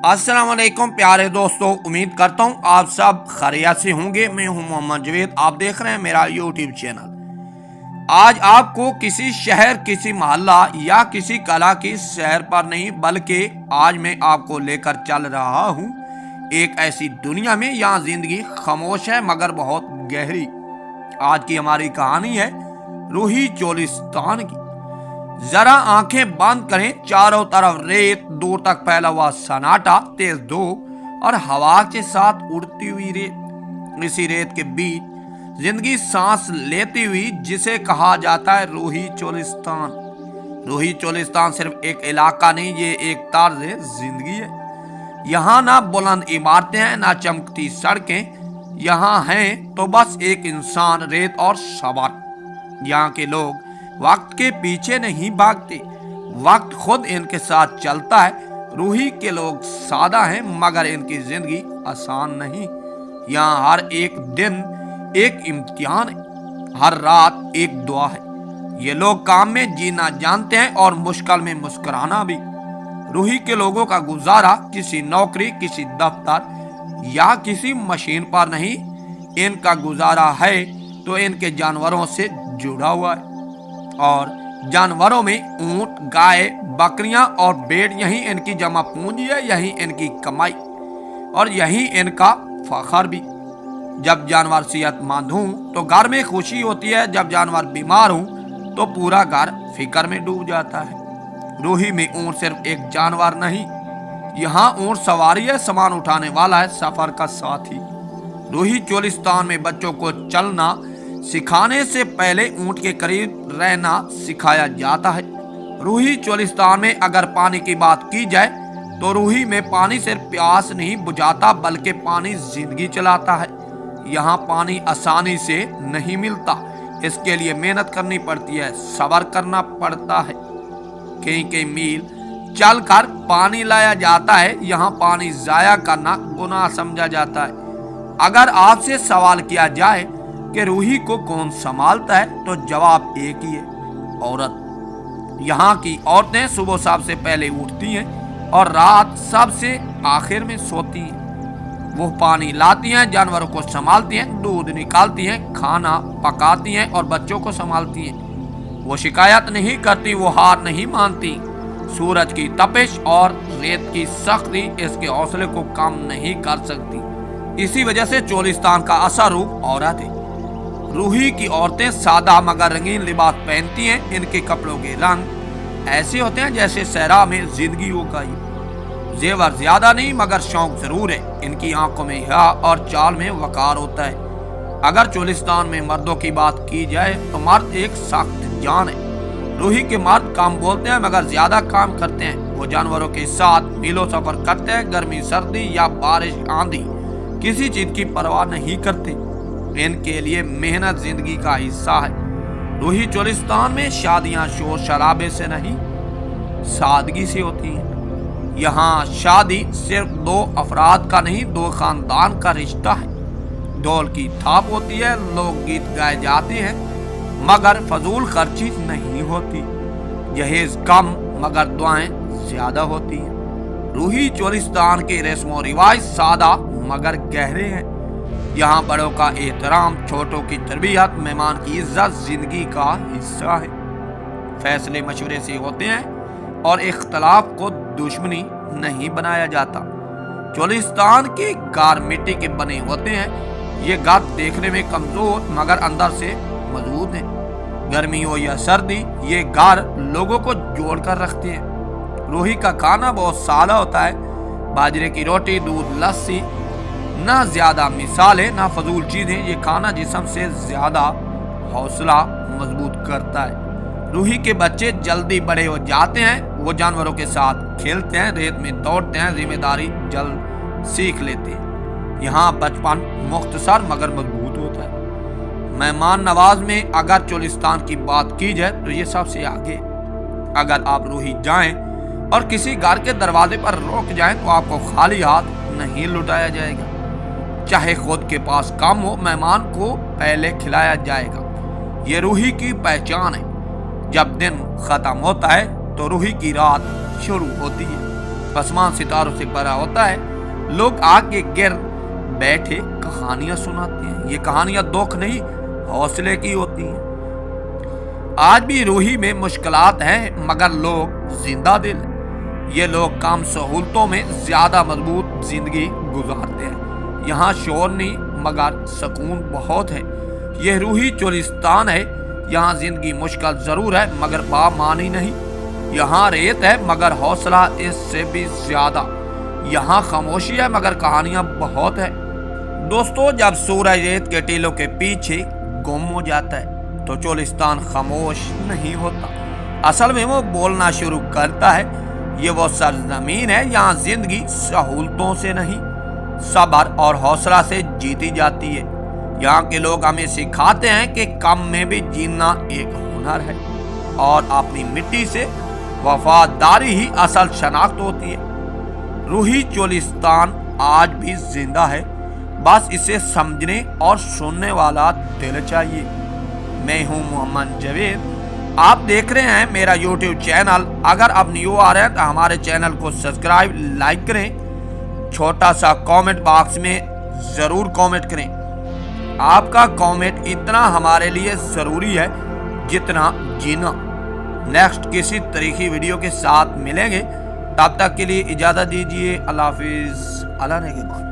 अस्सलाम वालेकुम प्यारे दोस्तों, उम्मीद करता हूँ आप सब खैरियत से होंगे। मैं हूँ मोहम्मद जवेद, आप देख रहे हैं मेरा यूट्यूब चैनल। आज आपको किसी शहर, किसी मोहल्ला या किसी कला की सैर पर नहीं, बल्कि आज मैं आपको लेकर चल रहा हूँ एक ऐसी दुनिया में यहाँ जिंदगी खामोश है मगर बहुत गहरी। आज की हमारी कहानी है रूही चोलिस्तान की। जरा आंखें बंद करें, चारों तरफ रेत, दूर तक फैला हुआ सन्नाटा, तेज धूप और हवा के साथ उड़ती हुई रेत। इसी रेत के बीच जिंदगी सांस लेती हुई, जिसे कहा जाता है रूही चोलिस्तान। रूही चोलिस्तान सिर्फ एक इलाका नहीं, ये एक तर्ज जिंदगी है। यहाँ ना बुलंद इमारतें हैं, ना चमकती सड़कें। यहाँ हैं तो बस एक इंसान, रेत और सबर। यहाँ के लोग वक्त के पीछे नहीं भागते, वक्त खुद इनके साथ चलता है। रूही के लोग सादा हैं मगर इनकी जिंदगी आसान नहीं। यहाँ हर एक दिन एक इम्तिहान है, हर रात एक दुआ है। ये लोग काम में जीना जानते हैं और मुश्किल में मुस्कुराना भी। रूही के लोगों का गुजारा किसी नौकरी, किसी दफ्तर या किसी मशीन पर नहीं, इनका गुजारा है तो इनके जानवरों से जुड़ा हुआ है। और जानवरों में ऊंट, गाय, बकरियां और भेड़, यही इनकी जमा पूंजी है, यही इनकी कमाई और यही इनका फखर भी। जब जानवर सेहतमंद हूं तो घर में खुशी होती है, जब जानवर बीमार हूं तो पूरा घर फिक्र में डूब जाता है। रूही में ऊंट सिर्फ एक जानवर नहीं, यहाँ ऊंट सवारी है, सामान उठाने वाला है, सफर का साथी। रूही चोलिस्तान में बच्चों को चलना सिखाने से पहले ऊंट के करीब रहना सिखाया जाता है। रूही चोलिस्तान में अगर पानी की बात की जाए तो रूही में पानी सिर्फ प्यास नहीं बुझाता, बल्कि पानी जिंदगी चलाता है। यहाँ पानी आसानी से नहीं मिलता, इसके लिए मेहनत करनी पड़ती है, सब्र करना पड़ता है। कई कई मील चलकर पानी लाया जाता है। यहाँ पानी जाया करना गुनाह समझा जाता है। अगर आपसे सवाल किया जाए कि रूही को कौन संभालता है तो जवाब एक ही है, औरत। यहाँ की औरतें सुबह सबसे पहले उठती हैं और रात सबसे आखिर में सोती हैं। वो पानी लाती हैं, जानवरों को संभालती हैं, दूध निकालती हैं, खाना पकाती हैं और बच्चों को संभालती हैं। वो शिकायत नहीं करती, वो हार नहीं मानती। सूरज की तपिश और रेत की सख्ती इसके हौसले को कम नहीं कर सकती। इसी वजह से चोलिस्तान का असर रूप औरत है। रूही की औरतें सादा मगर रंगीन लिबास पहनती हैं। इनके कपड़ों के रंग ऐसे होते हैं जैसे सहरा में जिंदगी उगाई। जेवर ज्यादा नहीं मगर शौक जरूर है। इनकी आंखों में हया और चाल में वकार होता है। अगर चोलिस्तान में मर्दों की बात की जाए तो मर्द एक सख्त जान है। रूही के मर्द कम बोलते हैं मगर ज्यादा काम करते हैं। वो जानवरों के साथ मीलों सफर करते हैं, गर्मी, सर्दी या बारिश, आंधी, किसी चीज की परवाह नहीं करते। इनके लिए मेहनत जिंदगी का हिस्सा है। रूही चोलिस्तान में शादियां शोर शराबे से नहीं, सादगी से होती हैं। यहाँ शादी सिर्फ दो अफराद का नहीं, दो खानदान का रिश्ता है। ढोल की थाप होती है, लोकगीत गाए जाते हैं मगर फजूल खर्ची नहीं होती। जहेज कम मगर दुआएं ज्यादा होती हैं। रूही चोलिस्तान के रस्मो रिवाज सादा मगर गहरे हैं। यहाँ बड़ों का एहतराम, छोटों की तरबियत, मेहमान की इज्जत जिंदगी का हिस्सा है। फैसले मशवरे से होते हैं और इख्तलाफ को दुश्मनी नहीं बनाया जाता। चोलिस्तान के घर मिट्टी के बने होते हैं। ये घर देखने में कमजोर मगर अंदर से मजबूत है। गर्मी हो या सर्दी, ये घर लोगों को जोड़ कर रखते हैं। रूही का खाना बहुत सादा होता है। बाजरे की रोटी, दूध, लस्सी, ना ज्यादा मिसालें ना फजूल चीजें। ये खाना जिस्म से ज्यादा हौसला मजबूत करता है। रूही के बच्चे जल्दी बड़े हो जाते हैं। वो जानवरों के साथ खेलते हैं, रेत में दौड़ते हैं, जिम्मेदारी जल्द सीख लेते हैं। यहाँ बचपन मुख्तसर मगर मजबूत होता है। मेहमान नवाज में अगर चोलिस्तान की बात की जाए तो ये सबसे आगे। अगर आप रूही जाएं और किसी घर के दरवाजे पर रोक जाएं तो आपको खाली हाथ नहीं लुटाया जाएगा। चाहे खुद के पास कम हो, मेहमान को पहले खिलाया जाएगा। ये रूही की पहचान है। जब दिन खत्म होता है तो रूही की रात शुरू होती है। आसमान सितारों से भरा होता है, लोग आग के गिर्द बैठे कहानियां सुनाते हैं। ये कहानियां दुख नहीं, हौसले की होती हैं। आज भी रूही में मुश्किलात हैं, मगर लोग जिंदा दिल हैं। ये लोग काम सहूलतों में ज्यादा मजबूत जिंदगी गुजारते हैं। यहाँ शोर नहीं, मगर सुकून बहुत है। यह रूही चोलिस्तान है। यहाँ जिंदगी मुश्किल जरूर है, मगर बामानी नहीं। यहाँ रेत है, मगर हौसला इससे भी ज्यादा। यहाँ खामोशी है, मगर कहानियां बहुत है। दोस्तों, जब सूरज रेत के टीलों के पीछे गुम हो जाता है तो चोलिस्तान खामोश नहीं होता। असल में वो बोलना शुरू करता है। ये वो सरजमीन है, यहाँ जिंदगी सहूलतों से नहीं, सब्र और हौसला से जीती जाती है। यहाँ के लोग हमें सिखाते हैं कि कम में भी जीना एक हुनर है और अपनी मिट्टी से वफादारी ही असल शनाख्त होती है। रूही चोलिस्तान आज भी जिंदा है, बस इसे समझने और सुनने वाला दिल चाहिए। मैं हूं मोहम्मद जवेद, आप देख रहे हैं मेरा YouTube चैनल। अगर आप न्यू आ रहे हैं तो हमारे चैनल को सब्सक्राइब, लाइक करें। छोटा सा कमेंट बॉक्स में जरूर कमेंट करें। आपका कमेंट इतना हमारे लिए जरूरी है जितना जीना। नेक्स्ट किसी तरीके वीडियो के साथ मिलेंगे, तब तक के लिए इजाजत दीजिए। अल्लाह हाफिज। अल्लाह ने के बाद।